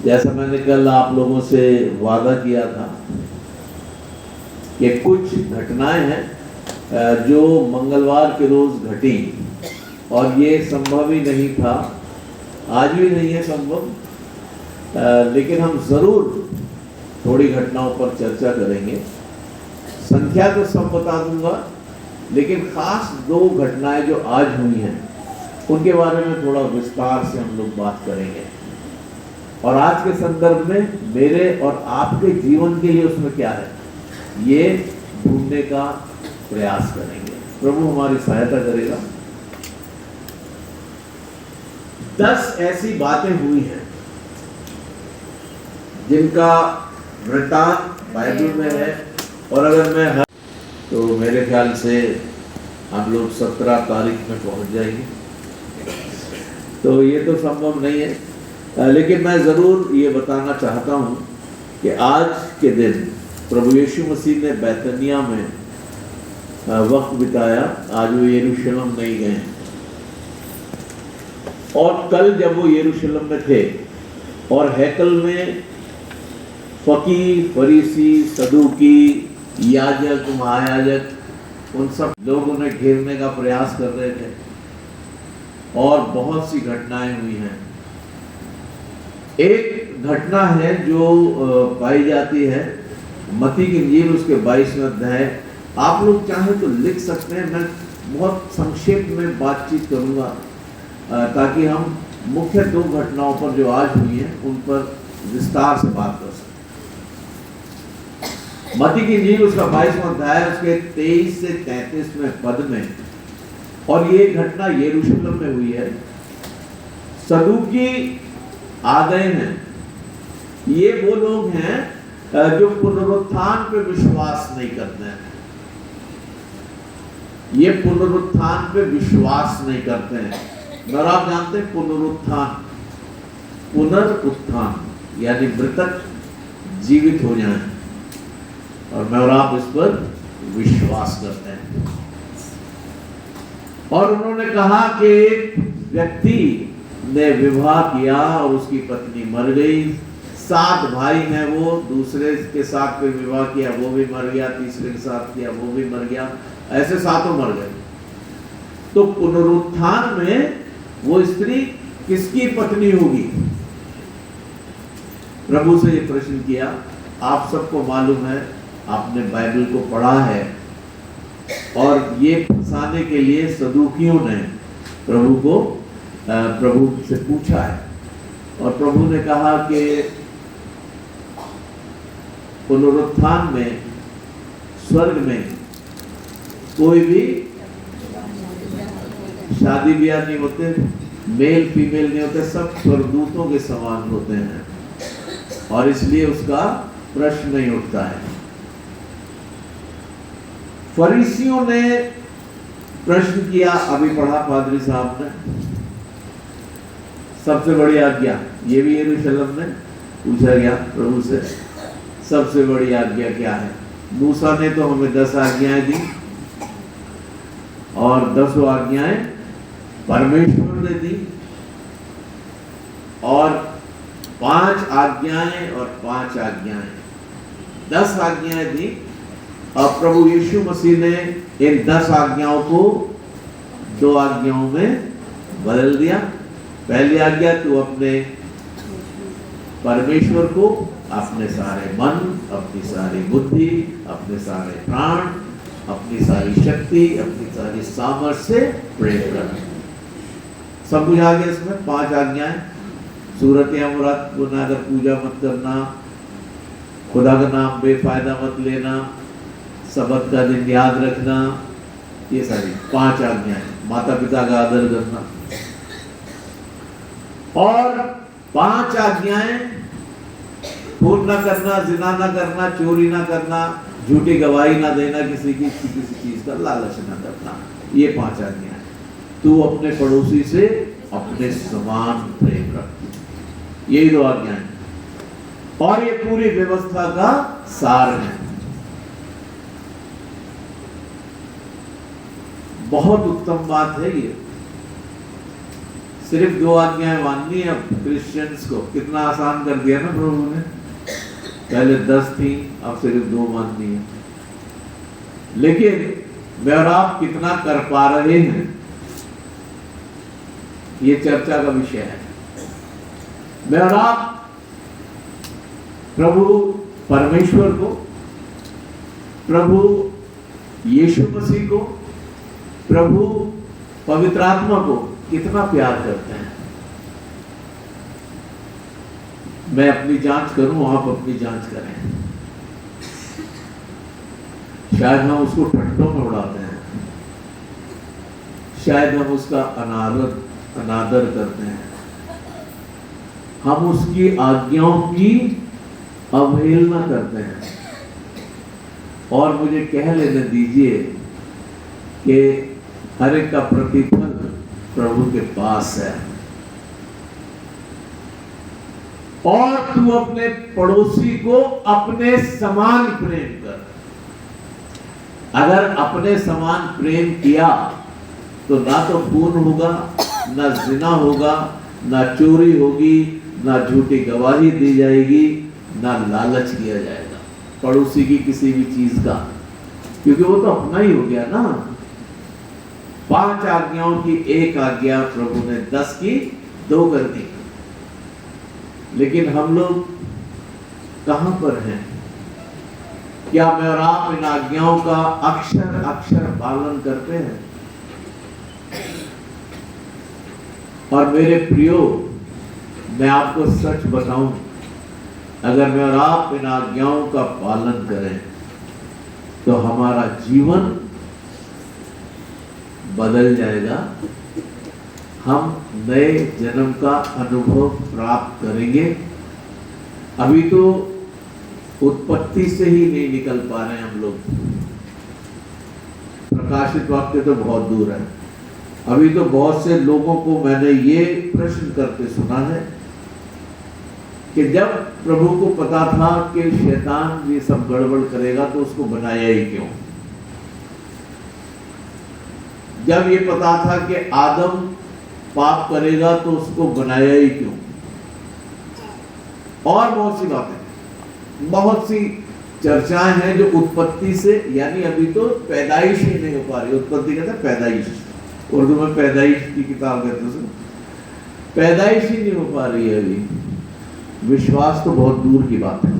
जैसा मैंने कल आप लोगों से वादा किया था कि कुछ घटनाएं हैं जो मंगलवार के रोज घटी और ये संभव ही नहीं था, आज भी नहीं है संभव, लेकिन हम जरूर थोड़ी घटनाओं पर चर्चा करेंगे। संख्या तो सब बता दूंगा, लेकिन खास दो घटनाएं जो आज हुई हैं उनके बारे में थोड़ा विस्तार से हम लोग बात करेंगे और आज के संदर्भ में मेरे और आपके जीवन के लिए उसमें क्या है ये ढूंढने का प्रयास करेंगे। प्रभु हमारी सहायता करेगा। 10 ऐसी बातें हुई हैं जिनका वृत्तांत बाइबल में है और अगर मैं तो मेरे ख्याल से हम लोग 17 तारीख में पहुंच जाएंगे, तो ये तो संभव नहीं है, लेकिन मैं ज़रूर ये बताना चाहता हूँ कि आज के दिन प्रभु यीशु मसीह ने बैतनिया में वक्त बिताया। आज वो यरूशलेम नहीं गए और कल जब वो यरूशलेम में थे और हैकल में फकीर, फरीसी, सदूकी, याजक, महायाजक उन सब लोग उन्हें घेरने का प्रयास कर रहे थे और बहुत सी घटनाएं हुई हैं। एक घटना है जो पाई जाती है मत्ती की इंजील उसके 22वें अध्याय। आप लोग चाहे तो लिख सकते हैं, मैं बहुत संक्षेप में बातचीत करूंगा ताकि हम मुख्य दो घटनाओं पर जो आज हुई हैं उन पर विस्तार से बात कर सकें। मत्ती की इंजील उसका 22वां अध्याय उसके 23 से 33वें पद में, और ये घटना यरूशलेम में हुई है। सदूकी आ गए हैं। ये वो लोग हैं जो पुनरुत्थान पे विश्वास नहीं करते हैं। ये पुनरुत्थान पे विश्वास नहीं करते हैं। और आप जानते हैं पुनरुत्थान, पुनरुत्थान यानी मृतक जीवित हो जाएं, और मैं और आप इस पर विश्वास करते हैं। और उन्होंने कहा कि एक व्यक्ति ने विवाह किया और उसकी पत्नी मर गई। 7 भाई हैं, वो दूसरे के साथ कोई विवाह किया वो भी मर गया, तीसरे के साथ किया वो भी मर गया, ऐसे 7 मर गए। तो पुनरुत्थान में वो स्त्री किसकी पत्नी होगी? प्रभु से ये प्रश्न किया। आप सबको मालूम है, आपने बाइबल को पढ़ा है, और ये फंसाने के लिए सदूकियों ने प्रभु से पूछा है, और प्रभु ने कहा कि पुनरुत्थान में स्वर्ग में कोई भी शादी ब्याह नहीं होते, मेल फीमेल नहीं होते, सब स्वर्गदूतों के समान होते हैं, और इसलिए उसका प्रश्न नहीं उठता है। फरीसियों ने प्रश्न किया, अभी पढ़ा पादरी साहब ने, सबसे बड़ी आज्ञा, ये भी यरूशलेम में पूछा गया प्रभु से, सबसे बड़ी आज्ञा क्या है? मूसा ने तो हमें 10 आज्ञाएं दी, और 10 आज्ञाएं परमेश्वर ने दी, और 5 आज्ञाएं और 5 आज्ञाएं, 10 आज्ञाएं दी। और प्रभु यीशु मसीह ने इन 10 आज्ञाओं को 2 आज्ञाओं में बदल दिया। पहली आज्ञा, तू अपने परमेश्वर को अपने सारे मन, अपनी सारी बुद्धि, अपने सारे प्राण, अपनी सारी शक्ति, अपनी सारी सामर्थ्य से प्रेम कर। सब कुछ आ गया इसमें, 5 आज्ञाएं। सूरत या मुराद गुनाहगार पूजा मत करना, खुदा का नाम बेफायदा मत लेना, सबत का दिन याद रखना, ये सारी 5 आज्ञाएं। माता पिता का आदर करना, और 5 आज्ञाएं, खून न करना, जिना न करना, चोरी न करना, झूठी गवाही न देना, किसी चीज का लालच न करना, ये 5 आज्ञाएं। तू अपने पड़ोसी से अपने समान प्रेम रख, यही 2 आज्ञाएं, और ये पूरी व्यवस्था का सार है। बहुत उत्तम बात है ये। सिर्फ 2 आज्ञाएं माननी है क्रिश्चियंस को। कितना आसान कर दिया ना प्रभु ने। पहले 10 थी, अब सिर्फ 2 माननी है। लेकिन मैं और आप कितना कर पा रहे हैं, ये चर्चा का विषय है। मैं और आप प्रभु परमेश्वर को, प्रभु यीशु मसीह को, प्रभु पवित्र आत्मा को कितना प्यार करते हैं। मैं अपनी जांच करूं, आप अपनी जांच करें। शायद हम उसको ठट्टों में उड़ाते हैं, शायद हम उसका अनादर करते हैं, हम उसकी आज्ञाओं की अवहेलना करते हैं। और मुझे कह लेने दीजिए कि हर एक का प्रतिफल प्रभु के पास है। और तू अपने पड़ोसी को अपने समान प्रेम कर। अगर अपने समान प्रेम किया तो ना तो खून होगा, ना जिना होगा, ना चोरी होगी, ना झूठी गवाही दी जाएगी, ना लालच किया जाएगा पड़ोसी की किसी भी चीज का, क्योंकि वो तो अपना ही हो गया ना। 5 आज्ञाओं की 1 आज्ञा प्रभु ने 10 की 2 कर दी। लेकिन हम लोग कहां पर हैं? क्या मैं और आप इन आज्ञाओं का अक्षर अक्षर पालन करते हैं? और मेरे प्रियो, मैं आपको सच बताऊं, अगर मैं और आप इन आज्ञाओं का पालन करें तो हमारा जीवन बदल जाएगा। हम नए जन्म का अनुभव प्राप्त करेंगे। अभी तो उत्पत्ति से ही नहीं निकल पा रहे हैं हम लोग। प्रकाशित वाक्य तो बहुत दूर है। अभी तो बहुत से लोगों को मैंने ये प्रश्न करते सुना है कि जब प्रभु को पता था कि शैतान ये सब गड़बड़ करेगा तो उसको बनाया ही क्यों? जब ये पता था कि आदम पाप करेगा तो उसको बनाया ही क्यों? और बहुत सी बातें, बहुत सी चर्चाएं हैं जो उत्पत्ति से, यानी अभी तो पैदाइश ही नहीं हो पा रही। उत्पत्ति कहते हैं पैदाइश, उर्दू में पैदाइश की किताब कहते हैं। पैदाइश ही नहीं हो पा रही है अभी। विश्वास तो बहुत दूर की बात है।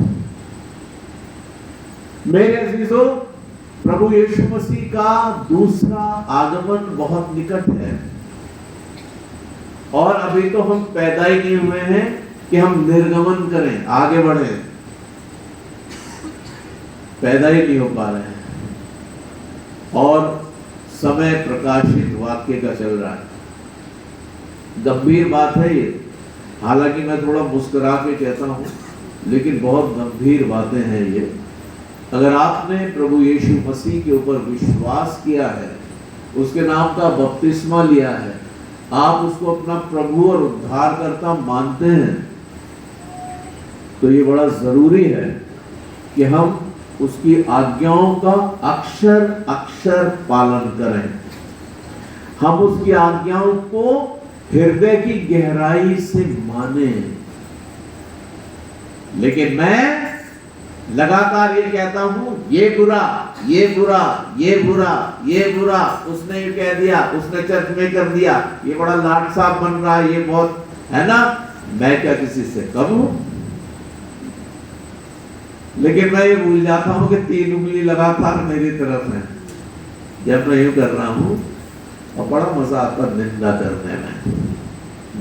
मेरे अजीजों, प्रभु यीशु मसीह का दूसरा आगमन बहुत निकट है और अभी तो हम पैदा ही नहीं हुए हैं कि हम निर्गमन करें, आगे बढ़े। पैदा ही नहीं हो पा रहे हैं और समय प्रकाशित वाक्य का चल रहा है। गंभीर बात है ये। हालांकि मैं थोड़ा मुस्कुरा के कहता हूं, लेकिन बहुत गंभीर बातें हैं ये। अगर आपने प्रभु यीशु मसीह के ऊपर विश्वास किया है, उसके नाम का बपतिस्मा लिया है, आप उसको अपना प्रभु और उद्धारकर्ता मानते हैं, तो ये बड़ा जरूरी है कि हम उसकी आज्ञाओं का अक्षर अक्षर पालन करें। हम उसकी आज्ञाओं को हृदय की गहराई से माने। लेकिन मैं लगातार ये कहता हूं, ये बुरा, ये बुरा, ये बुरा, ये बुरा, उसने ये कह दिया, उसने चर्च में कर दिया, ये बड़ा लाट साहब बन रहा है, ये बहुत है ना। मैं क्या किसी से कम हूं? लेकिन मैं ये भूल जाता हूं कि 3 उंगली लगातार मेरी तरफ है जब मैं यूं कर रहा हूं, और बड़ा मजा आता निंदा करने में।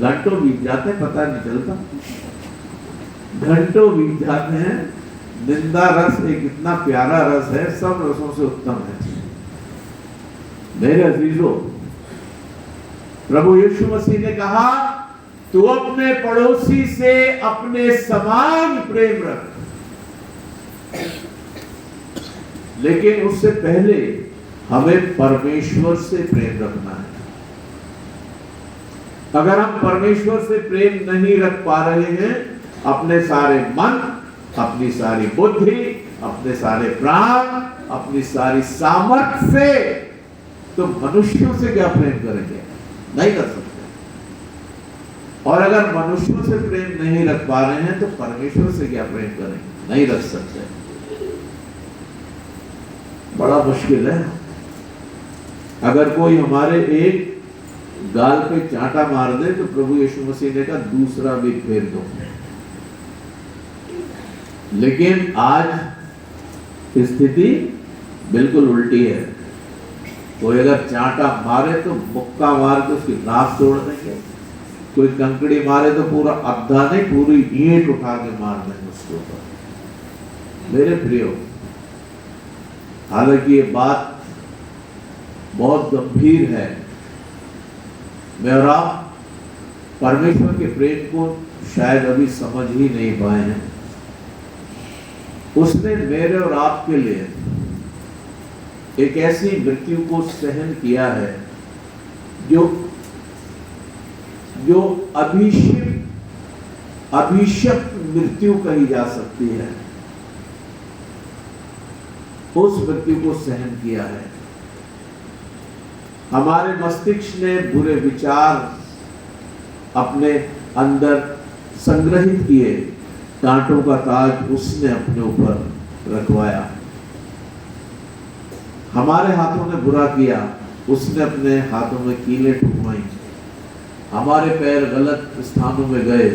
घंटों बीत जाते हैं, पता नहीं चलता, घंटों बीत जाते हैं। निंदा रस एक इतना प्यारा रस है, सब रसों से उत्तम है। मेरे अजीजों, प्रभु यीशु मसीह ने कहा, तू अपने पड़ोसी से अपने समान प्रेम रख। लेकिन उससे पहले हमें परमेश्वर से प्रेम रखना है। अगर हम परमेश्वर से प्रेम नहीं रख पा रहे हैं, अपने सारे मन, अपनी सारी बुद्धि, अपने सारे प्राण, अपनी सारी सामर्थ्य से, तो मनुष्यों से क्या प्रेम करेंगे? नहीं कर सकते। और अगर मनुष्यों से प्रेम नहीं रख पा रहे हैं तो परमेश्वर से क्या प्रेम करेंगे? नहीं रख सकते। बड़ा मुश्किल है। अगर कोई हमारे एक गाल पे चांटा मार दे तो प्रभु यीशु मसीह ने कहा दूसरा भी फेर दो। लेकिन आज स्थिति बिल्कुल उल्टी है। कोई अगर चांटा मारे तो मुक्का मार के उसकी नाक तोड़ देंगे, कोई कंकड़ी मारे तो पूरा अद्धा नहीं पूरी ईंट उठा के मार देंगे उसके ऊपर। मेरे प्रियो, हालांकि ये बात बहुत गंभीर है, मैं और आप परमेश्वर के प्रेम को शायद अभी समझ ही नहीं पाए हैं। उसने मेरे और आपके लिए एक ऐसी मृत्यु को सहन किया है जो अभिशप्त मृत्यु कही जा सकती है। उस मृत्यु को सहन किया है। हमारे मस्तिष्क ने बुरे विचार अपने अंदर संग्रहित किए, कांटों का ताज उसने अपने ऊपर रखवाया। हमारे हाथों ने बुरा किया, उसने अपने हाथों में कीलें ठुकवाई। हमारे पैर गलत स्थानों में गए,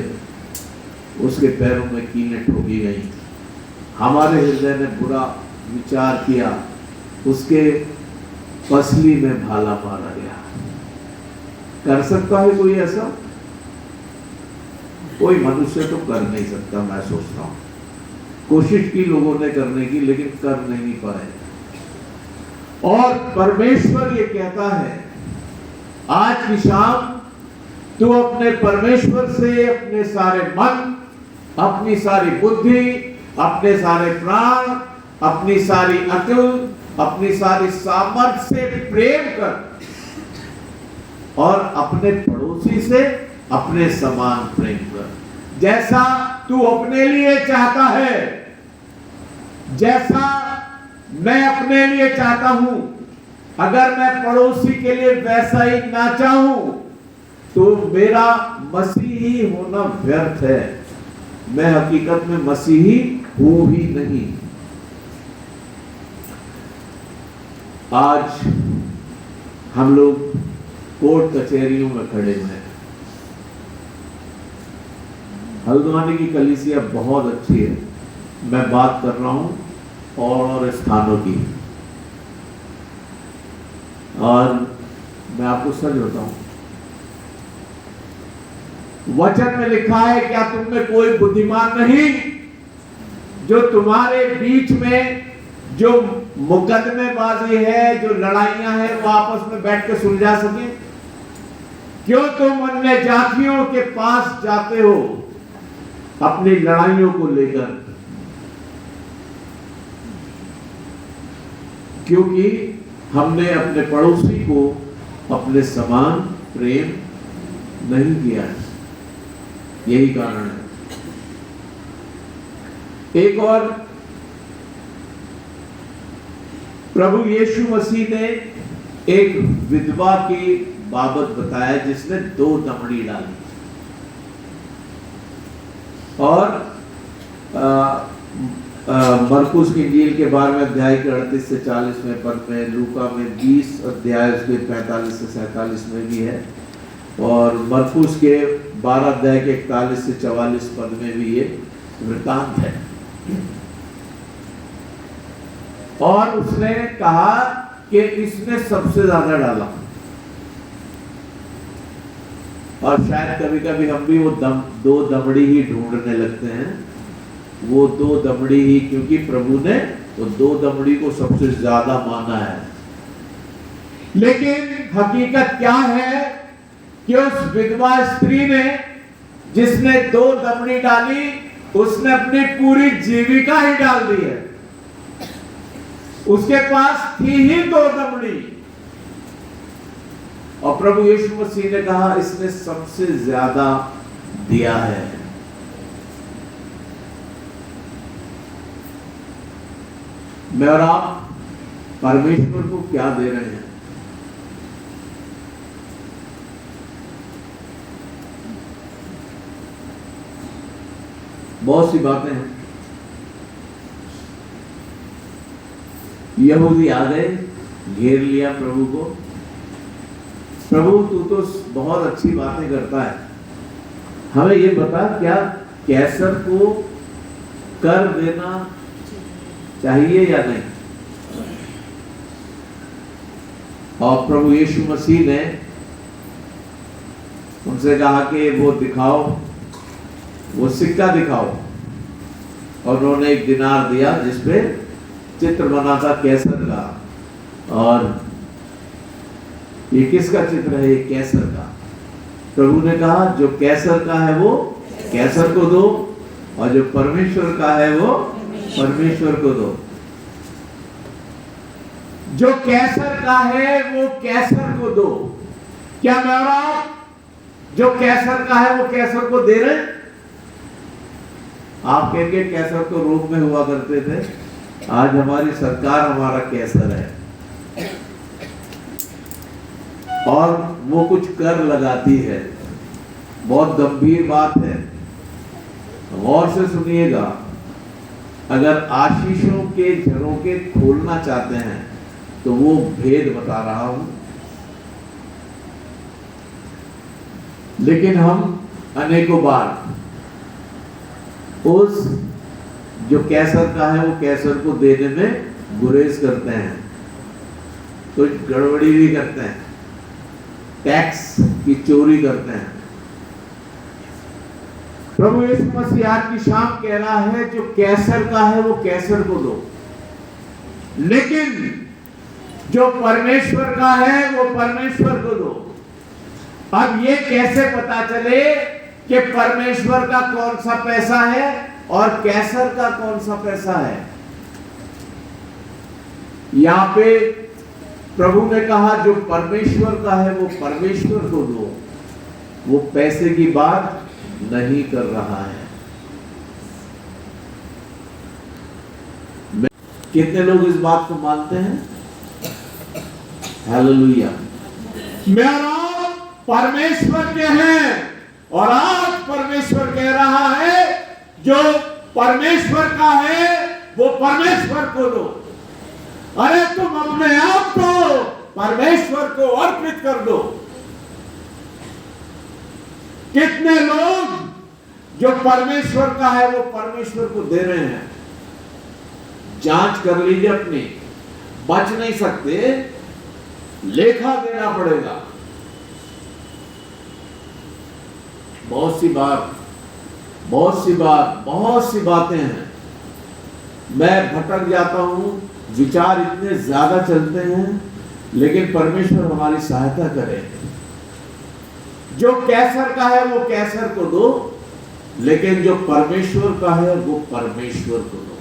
उसके पैरों में कीलें ठोकी गई। हमारे हृदय ने बुरा विचार किया, उसके पसली में भाला मारा गया। कर सकता है कोई ऐसा? कोई मनुष्य तो कर नहीं सकता। मैं सोचता हूं कोशिश की लोगों ने करने की, लेकिन कर नहीं पाए। और परमेश्वर ये कहता है आज की शाम तू अपने परमेश्वर से अपने सारे मन, अपनी सारी बुद्धि, अपने सारे प्राण, अपनी सारी अकल, अपनी सारी सामर्थ्य से प्रेम कर और अपने पड़ोसी से अपने समान प्रेम कर। जैसा तू अपने लिए चाहता है, जैसा मैं अपने लिए चाहता हूं, अगर मैं पड़ोसी के लिए वैसा ही ना चाहूं तो मेरा मसीही होना व्यर्थ है। मैं हकीकत में मसीही हूं ही नहीं। आज हम लोग कोर्ट कचहरियों में खड़े हुए हैं। हल्द्वानी की कलीसिया बहुत अच्छी है। मैं बात कर रहा हूं और स्थानों की। और मैं आपको सच बताऊं, वचन में लिखा है, क्या तुम में कोई बुद्धिमान नहीं जो तुम्हारे बीच में जो मुकदमेबाजी है, जो लड़ाइयां हैं, वो आपस में बैठ के सुलझा सके? क्यों तुम अन्य जातियों के पास जाते हो अपनी लड़ाइयों को लेकर? क्योंकि हमने अपने पड़ोसी को अपने समान प्रेम नहीं किया है। यही कारण है। एक और प्रभु यीशु मसीह ने एक विधवा की बाबत बताया जिसने 2 दमड़ी डाली। और मरकुस की इंजील के 12वें अध्याय के 38 से 40वें पद में, लूका में 20 अध्याय उसके 45 से 47 में भी है, और मरकुस के 12 अध्याय के 41 से 44 पद में भी ये वृतांत है। और उसने कहा कि इसने सबसे ज्यादा डाला। और शायद कभी कभी हम भी वो 2 दमड़ी ही ढूंढने लगते हैं, वो 2 दमड़ी ही, क्योंकि प्रभु ने वो 2 दमड़ी को सबसे ज्यादा माना है। लेकिन हकीकत क्या है कि उस विधवा स्त्री ने, जिसने 2 दमड़ी डाली, उसने अपनी पूरी जीविका ही डाल दी है। उसके पास थी ही 2 दमड़ी, और प्रभु यीशु मसीह ने कहा इसने सबसे ज्यादा दिया है। मैं और आप परमेश्वर को क्या दे रहे हैं? बहुत सी बातें हैं। यहूदी आ गए, घेर लिया प्रभु को। प्रभु तू तो बहुत अच्छी बातें करता है, हमें ये बता क्या कैसर को कर देना चाहिए या नहीं। और प्रभु यीशु मसीह ने उनसे कहा कि वो दिखाओ, वो सिक्का दिखाओ। और उन्होंने एक दिनार दिया जिसपे चित्र बना था कैसर का। और ये किसका चित्र है? ये कैसर का। प्रभु ने कहा जो कैसर का है वो कैसर को दो, और जो परमेश्वर का है वो परमेश्वर को दो। जो कैसर का है वो कैसर को दो। क्या मैं और आप जो कैसर का है वो कैसर को दे रहे? आप कहेंगे कैसर तो रोम में हुआ करते थे, आज हमारी सरकार हमारा कैसर है और वो कुछ कर लगाती है। बहुत गंभीर बात है, गौर से सुनिएगा। अगर आशीषों के झरोखे खोलना चाहते हैं तो वो भेद बता रहा हूं। लेकिन हम अनेकों बार उस जो कैसर का है वो कैसर को देने में गुरेज करते हैं, कुछ गड़बड़ी भी करते हैं, टैक्स की चोरी करते हैं। प्रभु यीशु मसीह आज की शाम कह रहा है जो कैसर का है वो कैसर को दो, लेकिन जो परमेश्वर का है वो परमेश्वर को दो। अब ये कैसे पता चले कि परमेश्वर का कौन सा पैसा है और कैसर का कौन सा पैसा है? यहां पे प्रभु ने कहा जो परमेश्वर का है वो परमेश्वर को दो। वो पैसे की बात नहीं कर रहा है। कितने लोग इस बात को मानते हैं? हालेलुया। मेरा परमेश्वर के हैं, और आज परमेश्वर कह रहा है जो परमेश्वर का है वो परमेश्वर को दो। अरे तुम अपने आप को परमेश्वर को अर्पित कर दो। कितने लोग जो परमेश्वर का है वो परमेश्वर को दे रहे हैं? जांच कर लीजिए अपनी, बच नहीं सकते, लेखा देना पड़ेगा। बहुत सी बातें हैं। मैं भटक जाता हूं, विचार इतने ज्यादा चलते हैं, लेकिन परमेश्वर हमारी सहायता करे। जो कैसर का है वो कैसर को दो, लेकिन जो परमेश्वर का है वो परमेश्वर को दो।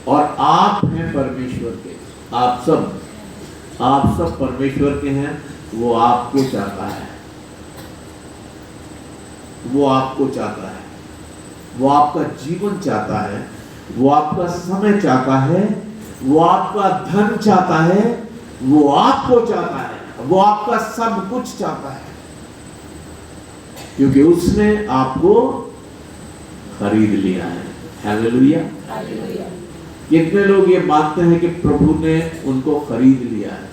और आप हैं परमेश्वर के, आप सब परमेश्वर के हैं। वो आपको चाहता है, वो आपको चाहता है, वो आपका जीवन चाहता है, वो आपका समय चाहता है, वो आपका धन चाहता है, वो आपको चाहता है, वो आपका सब कुछ चाहता है, क्योंकि उसने आपको खरीद लिया है। हालेलुया। कितने लोग ये मानते हैं कि प्रभु ने उनको खरीद लिया है?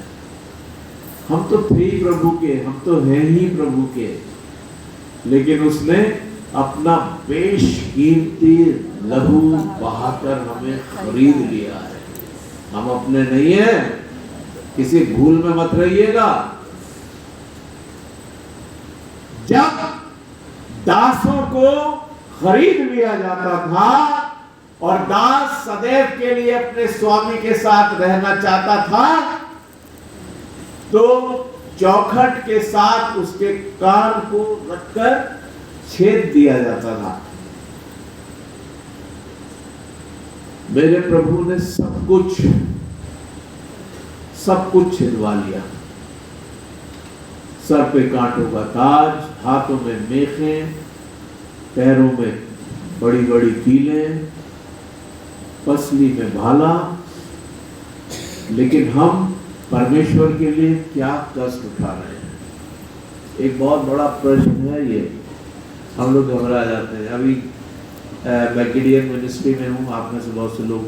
हम तो थे ही प्रभु के, हम तो हैं ही प्रभु के, लेकिन उसने अपना बेशकीमती लहू बहाकर हमें खरीद लिया है। हम अपने नहीं हैं, किसी भूल में मत रहिएगा। जब दासों को खरीद लिया जाता था और दास सदैव के लिए अपने स्वामी के साथ रहना चाहता था, तो चौखट के साथ उसके कान को रखकर छेद दिया जाता था। मेरे प्रभु ने सब कुछ छिदवा लिया। सर पे कांटों का ताज, हाथों में मेखें, पैरों में बड़ी बड़ी कीलें, पसली में भाला। लेकिन हम परमेश्वर के लिए क्या कष्ट उठा रहे हैं? एक बहुत बड़ा प्रश्न है ये। हम लोग घबरा जाते हैं। अभी मैं गिडियन मिनिस्ट्री में हूँ, आप में से बहुत से लोग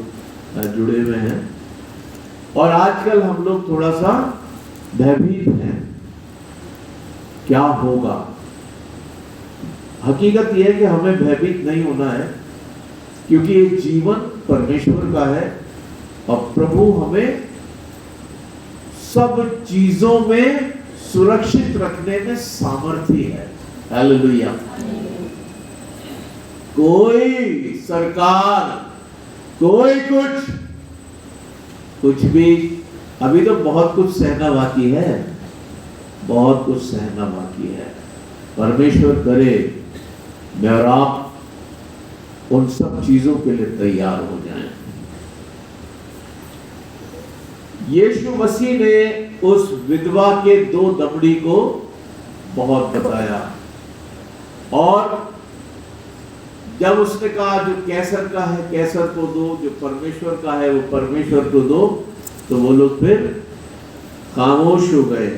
जुड़े हुए हैं, और आजकल हम लोग थोड़ा सा भयभीत हैं, क्या होगा। हकीकत यह है कि हमें भयभीत नहीं होना है, क्योंकि ये जीवन परमेश्वर का है और प्रभु हमें सब चीजों में सुरक्षित रखने में सामर्थ्य है। हालेलुया। कोई सरकार, कोई कुछ भी, अभी तो बहुत कुछ सहना बाकी है, बहुत कुछ सहना बाकी है। परमेश्वर करे मैं और आप उन सब चीजों के लिए तैयार हो जाएं। यीशु मसीह ने उस विधवा के 2 दमड़ी को बहुत बताया, और जब उसने कहा जो कैसर का है कैसर को दो, जो परमेश्वर का है वो परमेश्वर को दो, तो वो लोग फिर खामोश हो गए।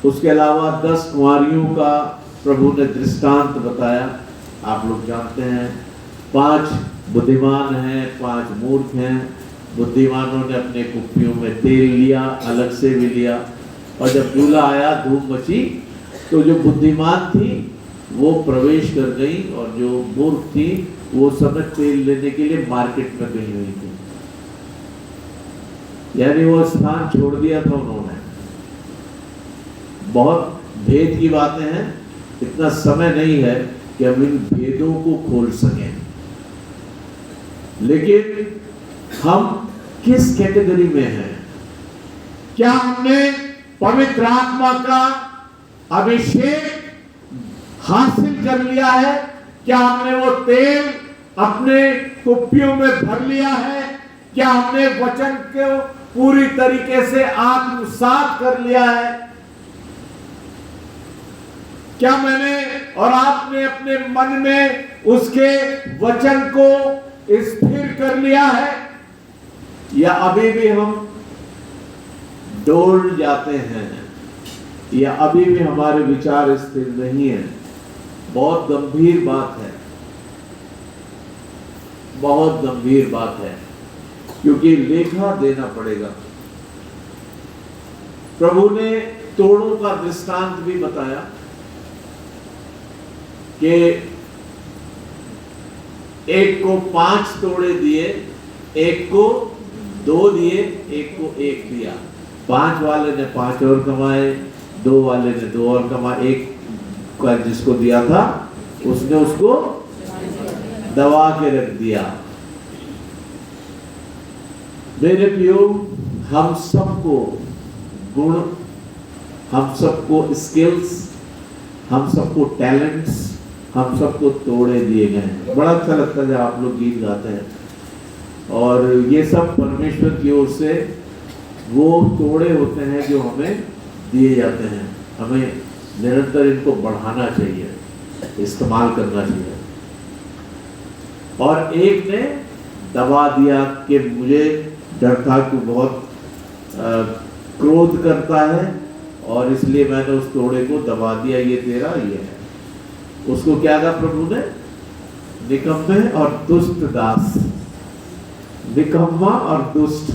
उसके अलावा 10 कुंवारियों का प्रभु ने दृष्टांत बताया, आप लोग जानते हैं। 5 बुद्धिमान हैं, 5 मूर्ख हैं। बुद्धिमानों ने अपने कुप्पियों में तेल लिया, अलग से भी लिया, और जब दूल्हा आया धूम मची, तो जो बुद्धिमान थी वो प्रवेश कर गई, और जो मूर्ख थी वो समय तेल लेने के लिए मार्केट में गई हुई थी, यानी वो स्थान छोड़ दिया था उन्होंने। बहुत भेद की बातें हैं, इतना समय नहीं है कि हम इन भेदों को खोल सकें, लेकिन हम किस कैटेगरी में हैं? क्या हमने पवित्र आत्मा का अभिषेक हासिल कर लिया है? क्या हमने वो तेल अपने कुप्पियों में भर लिया है? क्या हमने वचन को पूरी तरीके से आत्मसात कर लिया है? क्या मैंने और आपने अपने मन में उसके वचन को स्थिर कर लिया है, या अभी भी हम डोल जाते हैं, या अभी भी हमारे विचार स्थिर नहीं है? बहुत गंभीर बात है, बहुत गंभीर बात है, क्योंकि लेखा देना पड़ेगा। प्रभु ने तोड़ों का दृष्टांत भी बताया कि एक को 5 तोड़े दिए, एक को 2 दिए, एक को 1 दिया। 5 वाले ने 5 और कमाए, 2 वाले ने 2 और कमाए। एक का जिसको दिया था उसने उसको दबा के रख दिया। मेरे प्रियो, हम सबको गुण, हम सबको स्किल्स, हम सबको टैलेंट्स, हम सबको तोड़े दिए गए हैं। बड़ा अच्छा लगता है जब आप लोग गीत गाते हैं, और ये सब परमेश्वर की ओर से वो तोड़े होते हैं जो हमें दिए जाते हैं। हमें निरंतर इनको बढ़ाना चाहिए, इस्तेमाल करना चाहिए। और एक ने दबा दिया कि मुझे डर था कि बहुत क्रोध करता है, और इसलिए मैंने उस तोड़े को दबा दिया, ये तेरा ये है। उसको क्या कहा प्रभु ने? निकम्मे और दुष्ट दास। निकम्मा और दुष्ट,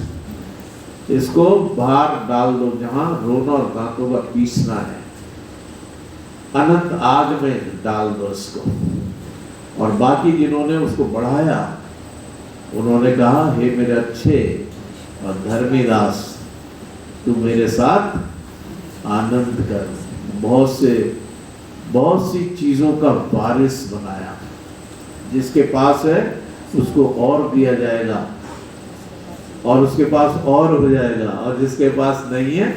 इसको बाहर डाल दो, जहां रोना और दांतों का पीसना है, अनंत आग में डाल दो इसको। और बाकी जिन्होंने उसको बढ़ाया, उन्होंने कहा, हे मेरे अच्छे और धर्मी दास, तू मेरे साथ आनंद कर। बहुत सी चीजों का वारिस बनाया। जिसके पास है उसको और दिया जाएगा, और उसके पास और हो जाएगा, और जिसके पास नहीं है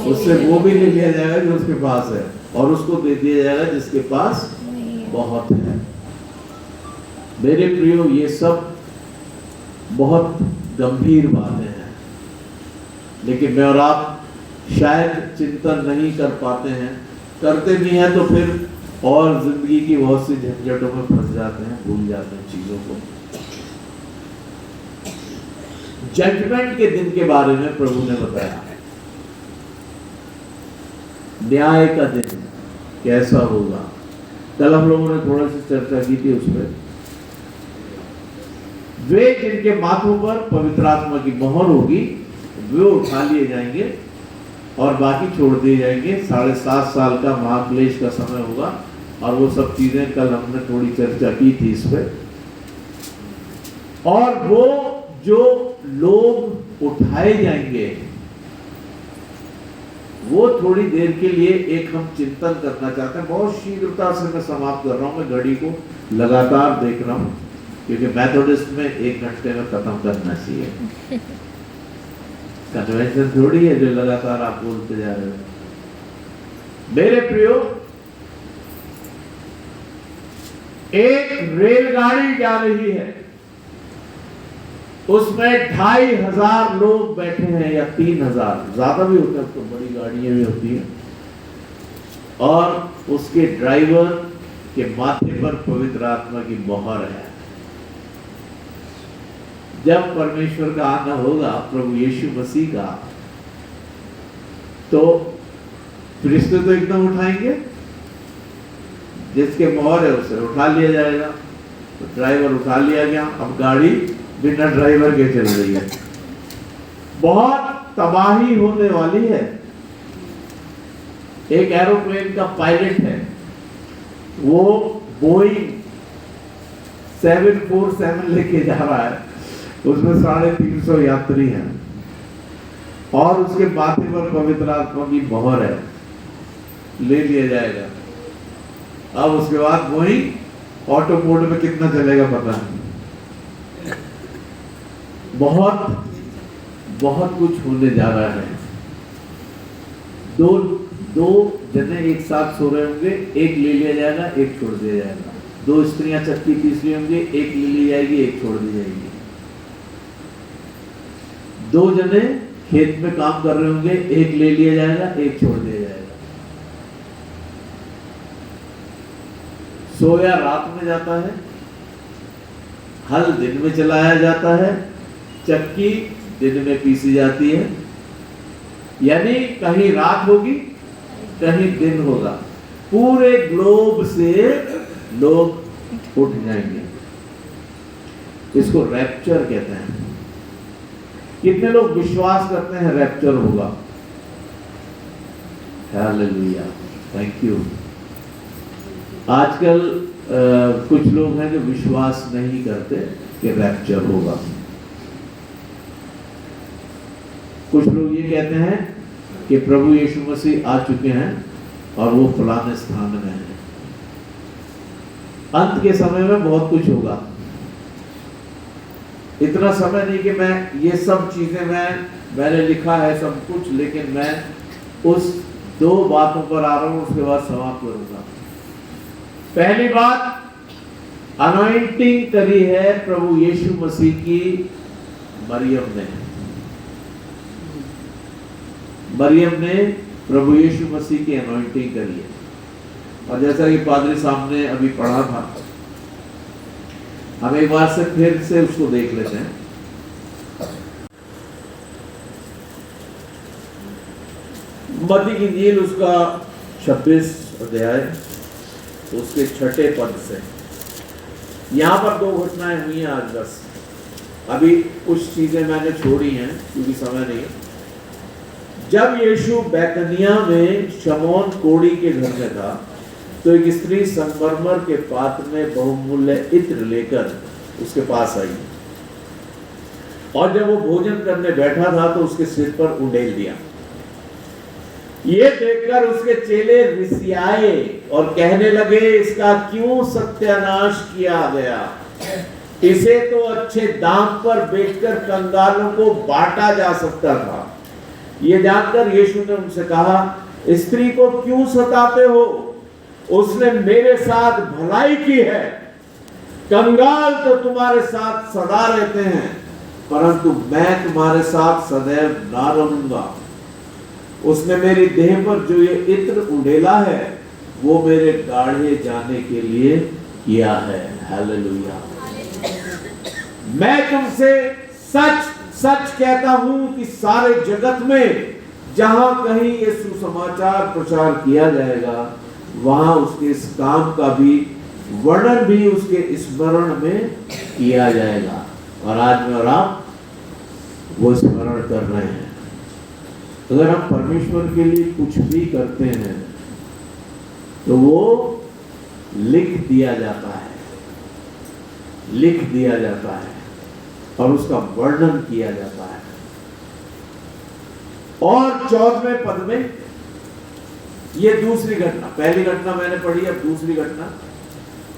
उससे वो भी ले लिया जाएगा जो उसके पास है, और उसको दे दिया जाएगा जिसके पास बहुत है। मेरे प्रियो, ये सब बहुत गंभीर बातें हैं, लेकिन मैं और आप शायद चिंतन नहीं कर पाते हैं। करते भी हैं तो फिर और जिंदगी की बहुत सी झंझटों में फंस जाते हैं, भूल जाते हैं चीजों को। जजमेंट के दिन के बारे में प्रभु ने बताया, न्याय का दिन कैसा होगा। कल हम लोगों ने थोड़ा सी चर्चा की थी उसमें, वे जिनके माथों पर पवित्र आत्मा की मोहर होगी वे उठा लिए जाएंगे और बाकी छोड़ दिए जाएंगे। 7.5 साल का महाक्लेश का समय होगा और वो सब चीजें कल हमने थोड़ी चर्चा की थी इस पे। और वो जो लोग उठाए जाएंगे वो थोड़ी देर के लिए एक हम चिंतन करना चाहते हैं। बहुत शीघ्रता से मैं समाप्त कर रहा हूं, मैं घड़ी को लगातार देख रहा हूं क्योंकि मेथोडिस्ट में 1 घंटे में खत्म करना चाहिए। कन्वेंशन थोड़ी है जो लगातार आप बोलते जा रहे हो। मेरे प्रियो, एक रेलगाड़ी जा रही है, उसमें 2500 लोग बैठे हैं या 3000, ज्यादा भी होते हैं तो बड़ी गाड़ियां भी होती हैं। और उसके ड्राइवर के माथे पर पवित्र आत्मा की मोहर है। जब परमेश्वर का आना होगा, प्रभु यीशु मसीह का, तो फरिश्ते तो एकदम उठाएंगे, जिसके मोहर है उसे उठा लिया जाएगा। तो ड्राइवर उठा लिया गया, अब गाड़ी बिना ड्राइवर के चल रही है। बहुत तबाही होने वाली है। एक एरोप्लेन का पायलट है, वो बोइंग 747 लेके जा रहा है, उसमें 350 यात्री हैं और उसके माथे पर पवित्र आत्मा की मोहर है, ले लिया जाएगा। अब उसके बाद बोइंग ऑटो मोड में कितना चलेगा पता नहीं। बहुत बहुत कुछ होने जा रहा है। दो जने एक साथ सो रहे होंगे, एक ले लिया जाएगा, एक छोड़ दिया जाएगा। 2 स्त्रियां चक्की पीस रही होंगी, एक ले ली जाएगी, एक छोड़ दी जाएगी। 2 जने खेत में काम कर रहे होंगे, एक ले लिया जाएगा, एक छोड़ दिया जाएगा। सोया रात में जाता है, हल दिन में चलाया जाता है, चक्की दिन में पीसी जाती है। यानी कहीं रात होगी, कहीं दिन होगा। पूरे ग्लोब से लोग उठ जाएंगे। इसको रैप्चर कहते हैं। कितने लोग विश्वास करते हैं रैप्चर होगा? Hallelujah, thank you. आजकल कुछ लोग हैं जो विश्वास नहीं करते कि रैप्चर होगा। कुछ लोग ये कहते हैं कि प्रभु यीशु मसीह आ चुके हैं और वो फलाने स्थान में हैं। अंत के समय में बहुत कुछ होगा। इतना समय नहीं कि मैं ये सब चीजें मैंने लिखा है सब कुछ, लेकिन मैं उस 2 बातों पर आ रहा हूं, उसके बाद समाप्त करूंगा। पहली बात, अनॉइंटिंग करी है प्रभु यीशु मसीह की मरियम ने प्रभु यीशु मसीह की अनॉइंटिंग करी है। और जैसा कि पादरी साहब ने अभी पढ़ा था, हम एक बार से फिर से उसको देख लेते हैं। मत्ती की इंजील उसका 26 अध्याय, उसके 6 पद से। यहाँ पर 2 घटनाएं हुई हैं आज बस। अभी कुछ चीजें मैंने छोड़ी हैं क्योंकि समय नहीं है। जब यीशु बैतनिया में शमौन कोढ़ी के घर में था, तो एक स्त्री संगमरमर के पात्र में बहुमूल्य इत्र लेकर उसके पास आई, और जब वो भोजन करने बैठा था तो उसके सिर पर उंडेल दिया। ये देखकर उसके चेले रिसियाए और कहने लगे, इसका क्यों सत्यानाश किया गया? इसे तो अच्छे दाम पर बेचकर कंगालों को बांटा जा सकता था। ये जानकर यीशु ने उनसे कहा, स्त्री को क्यों सताते हो? उसने मेरे साथ भलाई की है। कंगाल तो तुम्हारे साथ सदा रहते हैं, परंतु मैं तुम्हारे साथ सदैव ना रहूंगा। उसने मेरी देह पर जो ये इत्र उंडेला है, वो मेरे गाढ़े जाने के लिए किया है। हालेलुया। मैं तुमसे सच सच कहता हूं कि सारे जगत में जहां कहीं ये सुसमाचार प्रचार किया जाएगा, वहां उसके इस काम का भी वर्णन भी उसके स्मरण में किया जाएगा। और आज में और आप वो स्मरण कर रहे हैं। अगर हम परमेश्वर के लिए कुछ भी करते हैं तो वो लिख दिया जाता है, लिख दिया जाता है और उसका वर्णन किया जाता है। और 14वें पद में ये दूसरी घटना, पहली घटना मैंने पढ़ी, अब दूसरी घटना।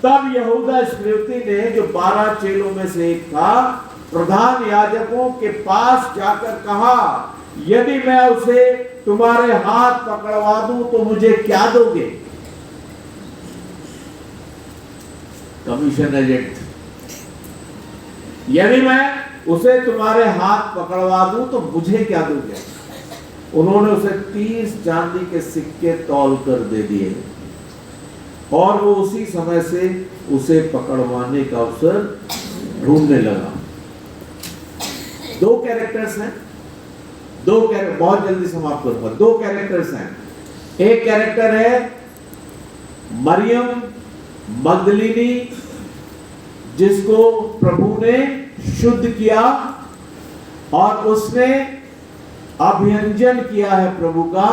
तब यहूदा इस्करियोती ने, जो 12 चेलों में से एक था, प्रधान याजकों के पास जाकर कहा, यदि मैं उसे तुम्हारे हाथ पकड़वा दूं तो मुझे क्या दोगे? कमीशन एजेंट, यदि मैं उसे तुम्हारे हाथ पकड़वा दूं तो मुझे क्या दोगे? उन्होंने उसे 30 चांदी के सिक्के तौल कर दे दिए और वो उसी समय से उसे पकड़वाने का अवसर ढूंढने लगा। दो कैरेक्टर्स हैं, बहुत जल्दी समाप्त करूंगा। 2 कैरेक्टर्स हैं। एक कैरेक्टर है मरियम मगदलिनी, जिसको प्रभु ने शुद्ध किया और उसने अभियंजन किया है प्रभु का।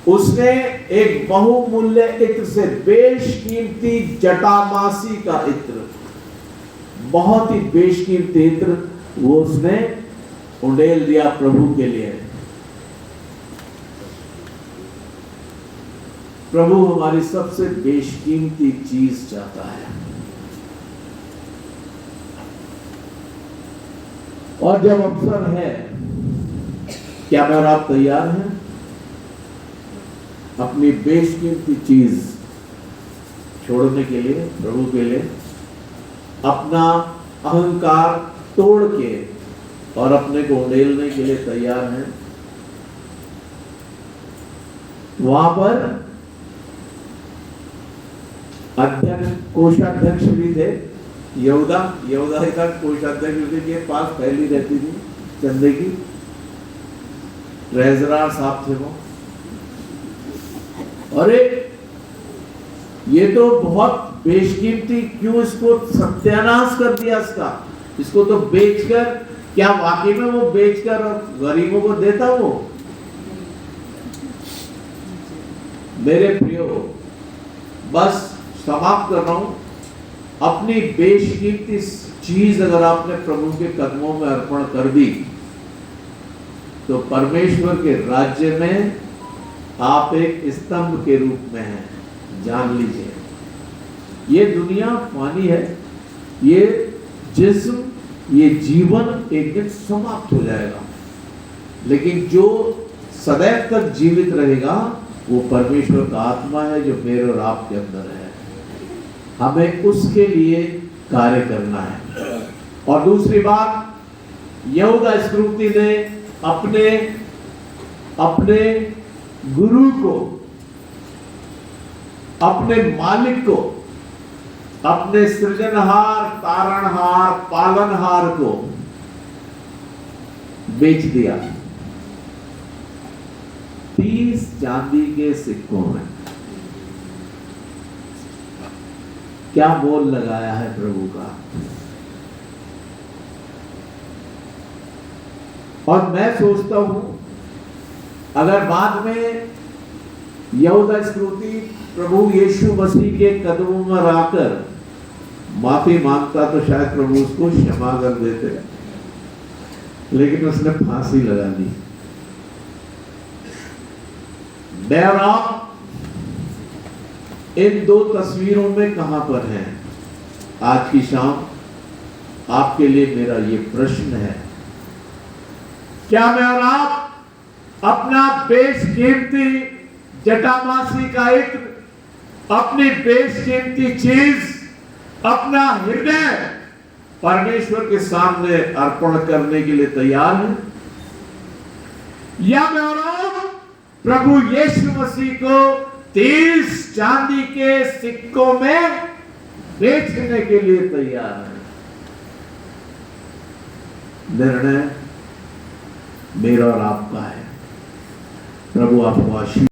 उसने एक बहुमूल्य इत्र से, बेशकीमती जटामासी का इत्र, बहुत ही बेशकीमती इत्र, वो उसने उंडेल दिया प्रभु के लिए। प्रभु हमारी सबसे बेशकीमती चीज चाहता है। और जब अवसर है, क्या मैं और आप तैयार हैं अपनी बेशकीमती चीज छोड़ने के लिए, प्रभु के लिए? अपना अहंकार तोड़ के और अपने को उड़ेलने के लिए तैयार हैं? वहां पर अध्यक्ष, कोषाध्यक्ष भी थे। यहूदा का कोषाध्यक्ष के पास पहली रहती थी चंदे की, ट्रेजरर साहब थे वो। अरे ये तो बहुत बेशकीमती, क्यों इसको सत्यानाश कर दिया? इसको तो बेचकर, क्या वाकई में वो बेचकर गरीबों को देता? वो मेरे प्रियो, बस समाप्त कर रहा हूं। अपनी बेशकीमती चीज अगर आपने प्रभु के कदमों में अर्पण कर दी तो परमेश्वर के राज्य में आप एक स्तंभ के रूप में हैं। जान लीजिए, ये दुनिया फानी है, ये जिस्म, ये जीवन एक दिन समाप्त हो जाएगा, लेकिन जो सदैव तक जीवित रहेगा वो परमेश्वर का आत्मा है जो मेरे और आपके अंदर है। हमें उसके लिए कार्य करना है। और दूसरी बात, यहूदा इस्करियोती ने अपने गुरु को, अपने मालिक को, अपने सृजनहार, तारणहार, पालनहार को बेच दिया 30 चांदी के सिक्कों में। क्या मोल लगाया है प्रभु का! और मैं सोचता हूं, अगर बाद में यहूदा इस्करियोती प्रभु यीशु मसीह के कदमों में आकर माफी मांगता तो शायद प्रभु उसको क्षमा कर देते, लेकिन उसने फांसी लगा दी। मैं और आप इन 2 तस्वीरों में कहां पर हैं? आज की शाम आपके लिए मेरा ये प्रश्न है, क्या मैं और आप अपना बेशकीमती जटामासी का इत्र, अपनी बेशकीमती चीज, अपना हृदय परमेश्वर के सामने अर्पण करने के लिए तैयार हैं? या मैं और आप प्रभु यीशु मसीह को 30 चांदी के सिक्कों में बेचने के लिए तैयार है? निर्णय मेरा और आपका है। प्रभु आपको आशीर्वाद